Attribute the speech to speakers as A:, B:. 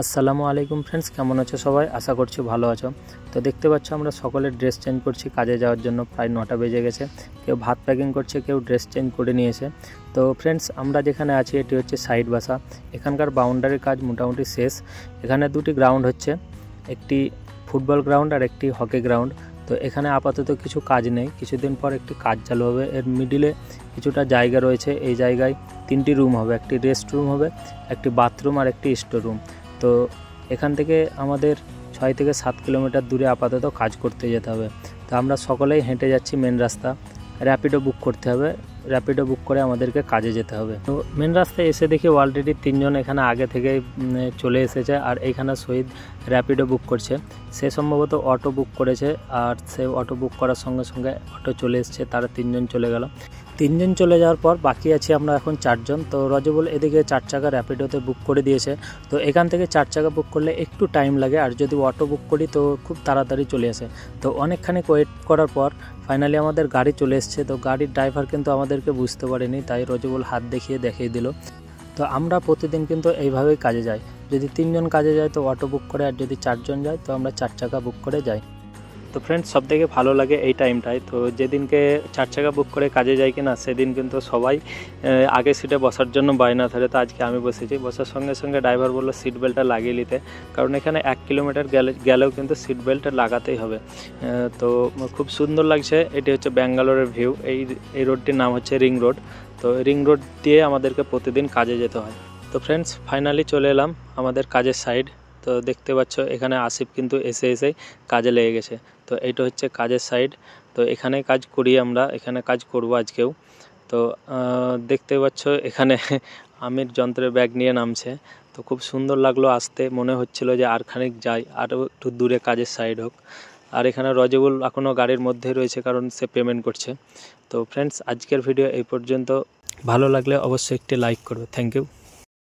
A: আসসালামু আলাইকুম ফ্রেন্ডস, কেমন আছো সবাই? আশা করছি ভালো আছো। তো দেখতে পাচ্ছ আমরা সকলে ড্রেস চেঞ্জ করছি কাজে যাওয়ার জন্য। প্রায় 9টা বেজে গেছে। কেউ ভাত প্যাকিং করছে, কেউ ড্রেস চেঞ্জ করে নিয়েছে। তো ফ্রেন্ডস, আমরা যেখানে আছি এটি হচ্ছে সাইড বাসা। এখানকার বাউন্ডারির কাজ মোটামুটি শেষ। এখানে দুটি গ্রাউন্ড হচ্ছে, একটি ফুটবল গ্রাউন্ড আর একটি হকি গ্রাউন্ড। তো এখানে আপাতত কিছু কাজ নেই, কিছুদিন পর একটি কাজ চালু হবে। এর মিডিলে কিছুটা জায়গা রয়েছে, এই জায়গায় 3টি রুম হবে, একটি রেস্ট রুম হবে, একটি বাথরুম আর একটি স্টোর রুম। তো এখান থেকে আমাদের 6 থেকে 7 কিলোমিটার দূরে আপাতত কাজ করতে যেতে হবে। তো আমরা সকলেই হেঁটে যাচ্ছি মেন রাস্তা। র্যাপিডো বুক করতে হবে, র্যাপিডো বুক করে আমাদেরকে কাজে যেতে হবে। তো মেন রাস্তায় এসে দেখি অলরেডি 3জন এখানে আগে থেকেই চলে এসেছে, আর এইখানে শহীদ র্যাপিডো বুক করছে। সে সম্ভবত অটো বুক করেছে, আর সে অটো বুক করার সঙ্গে সঙ্গে অটো চলে এসছে, তারা 3জন চলে গেল। 3জন চলে যাওয়ার পর বাকি আছি আমরা এখন 4জন। তো রজবুল এদিকে 4 চাকা র্যাপিডোতে বুক করে দিয়েছে। তো এখান থেকে 4 চাকা বুক করলে একটু টাইম লাগে, আর যদি অটো বুক করি তো খুব তাড়াতাড়ি চলে আসে। তো অনেকখানি ওয়েট করার পর ফাইনালি আমাদের গাড়ি চলে এসছে। তো গাড়ির ড্রাইভার কিন্তু আমাদেরকে বুঝতে পারেনি, তাই রজবুল হাত দেখিয়ে দিল। তো আমরা প্রতিদিন কিন্তু এইভাবেই কাজে যাই। যদি 3জন কাজে যায় তো অটো বুক করে, আর যদি 4জন যায় তো আমরা 4 চাকা বুক করে যাই। তো ফ্রেন্ডস, সবথেকে ভালো লাগে এই টাইমটায়। তো যেদিনকে 4 চাকা বুক করে কাজে যাই কিনা, সেদিন কিন্তু সবাই আগে সিটে বসার জন্য বায়না ধরে। তো আজকে আমি বসেছি, বসার সঙ্গে সঙ্গে ড্রাইভার বললো সিট বেল্টটা লাগিয়ে নিতে, কারণ এখানে 1 কিলোমিটার গেলেও কিন্তু সিট বেল্টটা লাগাতেই হবে। তো খুব সুন্দর লাগছে। এটি হচ্ছে ব্যাঙ্গালোরের ভিউ। এই রোডটির নাম হচ্ছে রিং রোড। তো রিং রোড দিয়ে আমাদেরকে প্রতিদিন কাজে যেতে হয়। তো ফ্রেন্ডস, ফাইনালি চলে এলাম আমাদের কাজের সাইড। তো দেখতে পাচ্ছ এখানে আসিফ কিন্তু এসেই কাজে লেগে গেছে। তো এইটা হচ্ছে কাজের সাইড। তো এখানে কাজ করি আমরা, এখানে কাজ করব আজকেও। তো দেখতে পাচ্ছ এখানে আমির যন্ত্রের ব্যাগ নিয়ে নামছে। তো খুব সুন্দর লাগলো আসতে, মনে হচ্ছিল যে আর খানিক যাই, আরও একটু দূরে কাজের সাইড হোক। আর এখানে রজবুল এখনও গাড়ির মধ্যেই রয়েছে, কারণ সে পেমেন্ট করছে। তো ফ্রেন্ডস, আজকের ভিডিও এই পর্যন্ত। ভালো লাগলে অবশ্যই একটি লাইক করবে। Thank you.